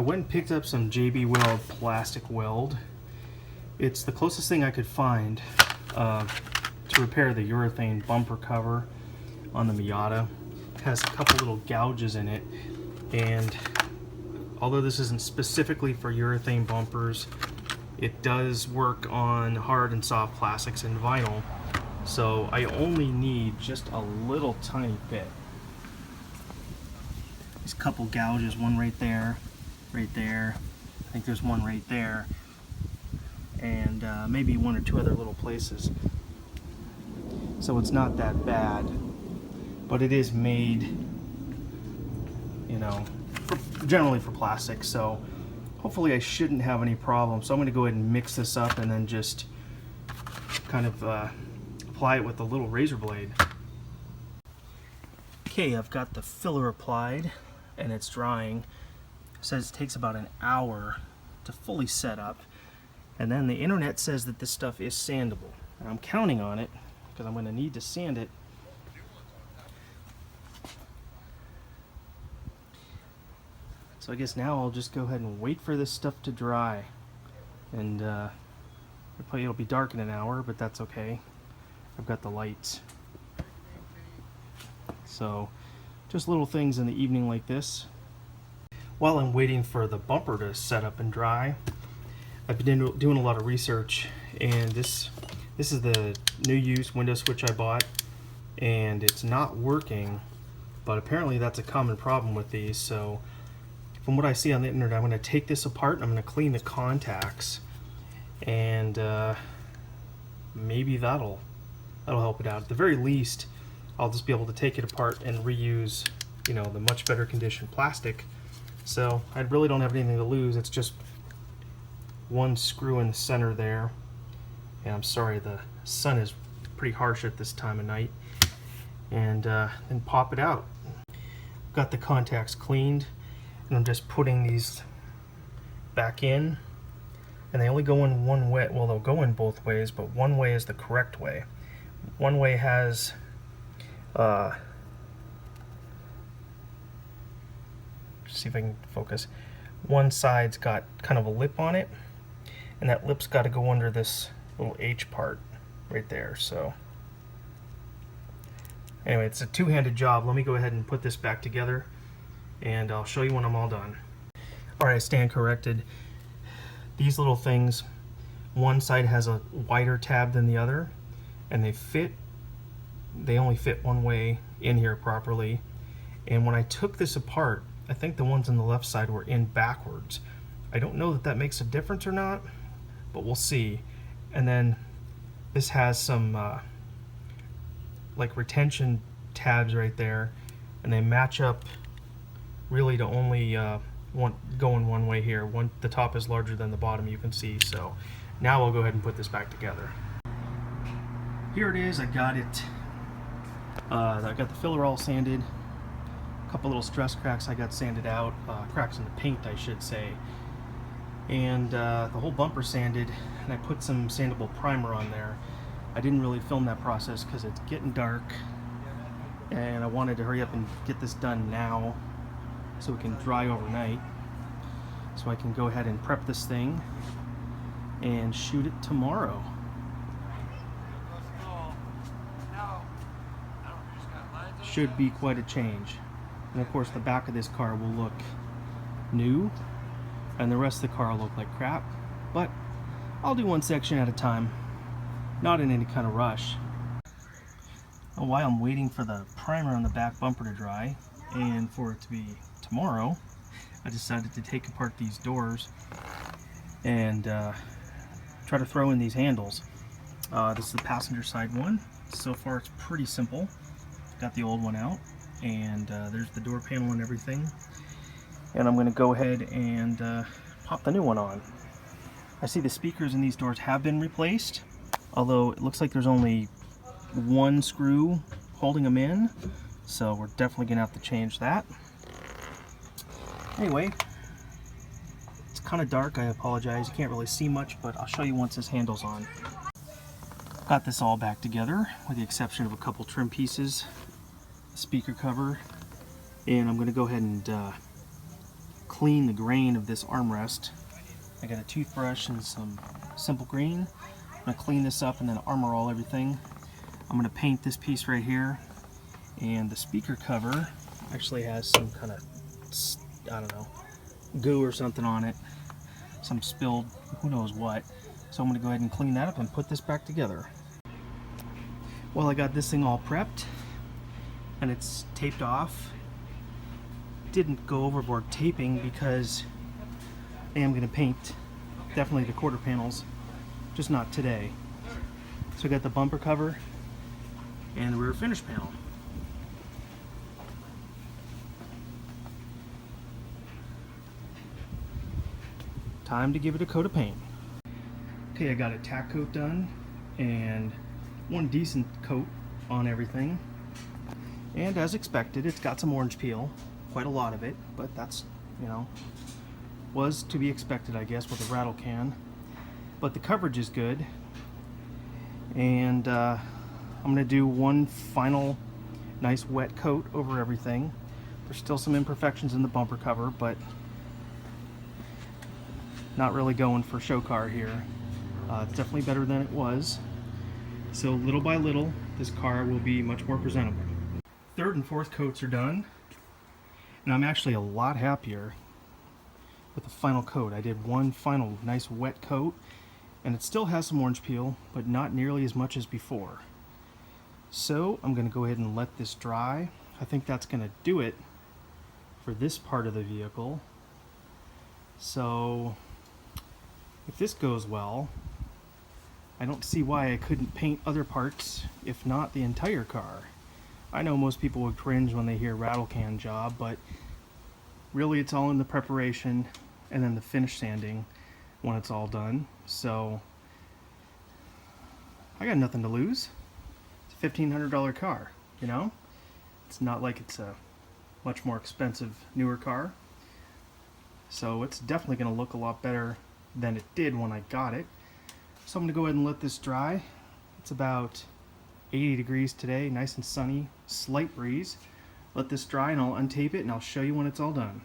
went and picked up some JB Weld plastic weld. It's the closest thing I could find to repair the urethane bumper cover on the Miata. It has a couple little gouges in it, and although this isn't specifically for urethane bumpers, it does work on hard and soft plastics and vinyl. So I only need just a little tiny bit. These couple gouges, one right there, right there. I think there's one right there, and maybe one or two other little places. So it's not that bad, but it is made, you know, generally for plastic. So hopefully I shouldn't have any problems. So I'm going to go ahead and mix this up and then just kind of apply it with a little razor blade. Okay, I've got the filler applied and it's drying. It says it takes about an hour to fully set up, and then the internet says that this stuff is sandable, and I'm counting on it because I'm going to need to sand it. So I guess now I'll just go ahead and wait for this stuff to dry, and it'll be dark in an hour, but that's okay. I've got the lights. So just little things in the evening like this. While I'm waiting for the bumper to set up and dry, I've been doing a lot of research, and this is the new use window switch I bought, and it's not working, but apparently that's a common problem with these. So from what I see on the internet, I'm going to take this apart and I'm going to clean the contacts, and maybe that'll help it out. At the very least, I'll just be able to take it apart and reuse, you know, the much better condition plastic. So I really don't have anything to lose. It's just one screw in the center there. And I'm sorry, the sun is pretty harsh at this time of night. And then pop it out. Got the contacts cleaned, and I'm just putting these back in. And they only go in one way. Well, they'll go in both ways, but one way is the correct way. One way has see if I can focus. One side's got kind of a lip on it, and that lip's got to go under this little H part right there. So anyway, it's a two-handed job. Let me go ahead and put this back together, and I'll show you when I'm all done. Alright, I stand corrected. These little things, one side has a wider tab than the other, and they only fit one way in here properly. And when I took this apart, I think the ones on the left side were in backwards. I don't know that that makes a difference or not, but we'll see. And then this has some like retention tabs right there, and they match up really to only going one way here. The top is larger than the bottom, you can see. So now I'll go ahead and put this back together. Here it is. I got it. I got the filler all sanded. A couple little stress cracks I got sanded out, cracks in the paint I should say, and the whole bumper sanded, and I put some sandable primer on there. I didn't really film that process because it's getting dark, and I wanted to hurry up and get this done now so it can dry overnight, so I can go ahead and prep this thing and shoot it tomorrow. Should be quite a change. And of course the back of this car will look new, and the rest of the car will look like crap, but I'll do one section at a time, not in any kind of rush. While I'm waiting for the primer on the back bumper to dry and for it to be tomorrow, I decided to take apart these doors and try to throw in these handles. This is the passenger side one. So far it's pretty simple. Got the old one out, and there's the door panel and everything, and I'm going to go ahead and pop the new one on. I see the speakers in these doors have been replaced, although it looks like there's only one screw holding them in, so we're definitely going to have to change that. Anyway, it's kind of dark, I apologize, you can't really see much, but I'll show you once this handle's on. Got this all back together with the exception of a couple trim pieces, speaker cover, and I'm going to go ahead and clean the grain of this armrest. I got a toothbrush and some simple green. I'm going to clean this up and then armor all everything. I'm going to paint this piece right here. And the speaker cover actually has some kind of, I don't know, goo or something on it. Some spilled, who knows what. So I'm going to go ahead and clean that up and put this back together. Well, I got this thing all prepped and it's taped off. Didn't go overboard taping because I am going to paint definitely the quarter panels, just not today. So I got the bumper cover and the rear finish panel. Time to give it a coat of paint. Okay, I got a tack coat done and one decent coat on everything. And as expected, it's got some orange peel, quite a lot of it, but that's, you know, was to be expected, I guess, with a rattle can. But the coverage is good. And I'm gonna do one final nice wet coat over everything. There's still some imperfections in the bumper cover, but not really going for show car here. It's definitely better than it was. So little by little, this car will be much more presentable. Third and fourth coats are done, and I'm actually a lot happier with the final coat. I did one final nice wet coat, and it still has some orange peel, but not nearly as much as before. So I'm going to go ahead and let this dry. I think that's going to do it for this part of the vehicle. So if this goes well, I don't see why I couldn't paint other parts, if not the entire car. I know most people would cringe when they hear rattle can job, but really it's all in the preparation and then the finish sanding when it's all done. So I got nothing to lose. It's a $1,500 car, you know? It's not like it's a much more expensive, newer car. So it's definitely going to look a lot better than it did when I got it. So I'm going to go ahead and let this dry. It's about 80 degrees today, nice and sunny, slight breeze. Let this dry and I'll untape it and I'll show you when it's all done.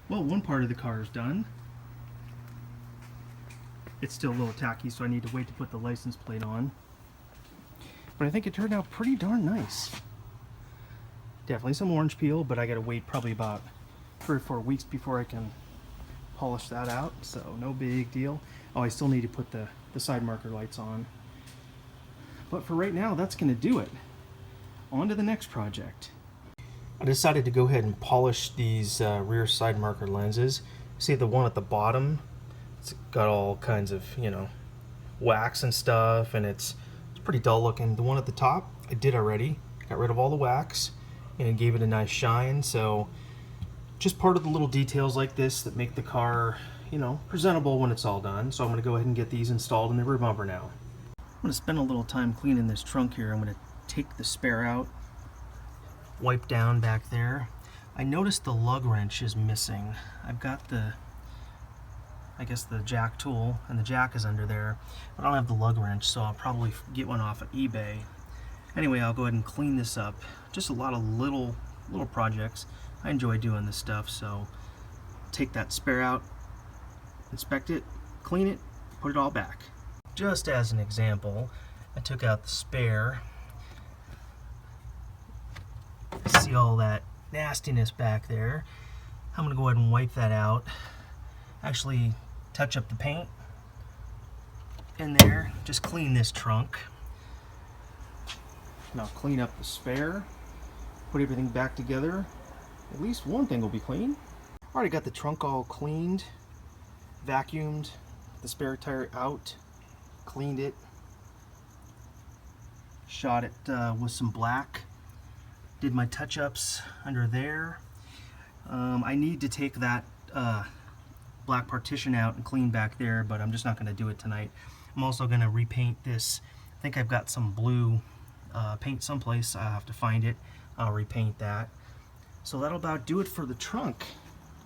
Well, one part of the car is done. It's still a little tacky, so I need to wait to put the license plate on. But I think it turned out pretty darn nice. Definitely some orange peel, but I gotta wait probably about 3 or 4 weeks before I can polish that out, so no big deal. Oh, I still need to put the side marker lights on. But for right now, that's going to do it. On to the next project. I decided to go ahead and polish these rear side marker lenses. See the one at the bottom? It's got all kinds of, you know, wax and stuff, and it's pretty dull looking. The one at the top, I did already. Got rid of all the wax and gave it a nice shine. So just part of the little details like this that make the car, you know, presentable when it's all done. So I'm going to go ahead and get these installed in the rear bumper now. I'm going to spend a little time cleaning this trunk here. I'm going to take the spare out, wipe down back there. I noticed the lug wrench is missing. I've got the, I guess the jack tool, and the jack is under there. I don't have the lug wrench, so I'll probably get one off at eBay. Anyway, I'll go ahead and clean this up. Just a lot of little projects. I enjoy doing this stuff, so take that spare out, inspect it, clean it, put it all back. Just as an example, I took out the spare. See all that nastiness back there. I'm going to go ahead and wipe that out. Actually touch up the paint in there. Just clean this trunk. Now clean up the spare. Put everything back together. At least one thing will be clean. Already got the trunk all cleaned, vacuumed, the spare tire out, cleaned it, shot it with some black, did my touch-ups under there. I need to take that black partition out and clean back there, but I'm just not going to do it tonight. I'm also going to repaint this. I think I've got some blue paint someplace. I'll have to find it. I'll repaint that. So that'll about do it for the trunk.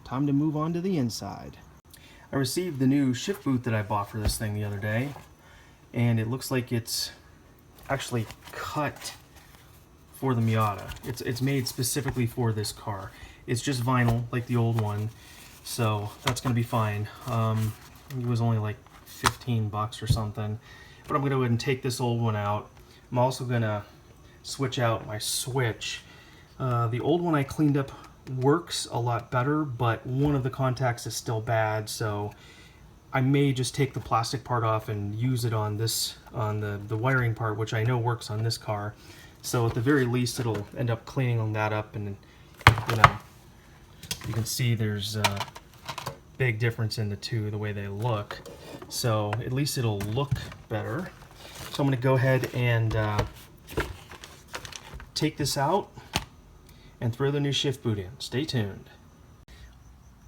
Time to move on to the inside. I received the new shift boot that I bought for this thing the other day, and it looks like it's actually cut for the Miata. It's made specifically for this car. It's just vinyl like the old one, so that's going to be fine. It was only like 15 bucks or something, but I'm going to go ahead and take this old one out. I'm also going to switch out my switch. The old one I cleaned up works a lot better, but one of the contacts is still bad, so I may just take the plastic part off and use it on this, on the wiring part, which I know works on this car. So at the very least, it'll end up cleaning that up, and you know, you can see there's a big difference in the two, the way they look. So at least it'll look better. So I'm going to go ahead and take this out and throw the new shift boot in. Stay tuned.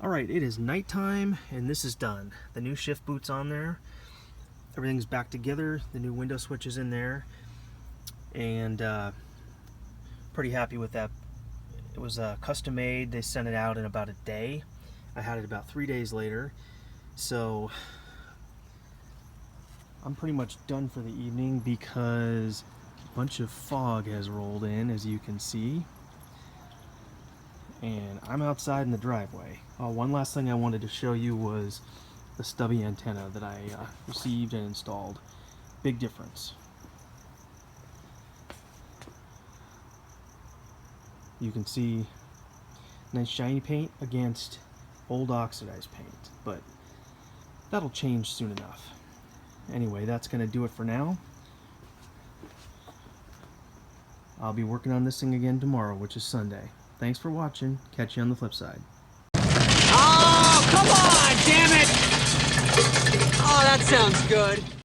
Alright, it is nighttime and this is done. The new shift boot's on there. Everything's back together. The new window switch is in there. And pretty happy with that. It was custom made. They sent it out in about a day. I had it about 3 days later. So I'm pretty much done for the evening because a bunch of fog has rolled in, as you can see. And I'm outside in the driveway. One last thing I wanted to show you was the stubby antenna that I received and installed. Big difference. You can see nice shiny paint against old oxidized paint, but that'll change soon enough. Anyway, that's going to do it for now. I'll be working on this thing again tomorrow, which is Sunday. Thanks for watching. Catch you on the flip side. Oh, come on, damn it! Oh, that sounds good.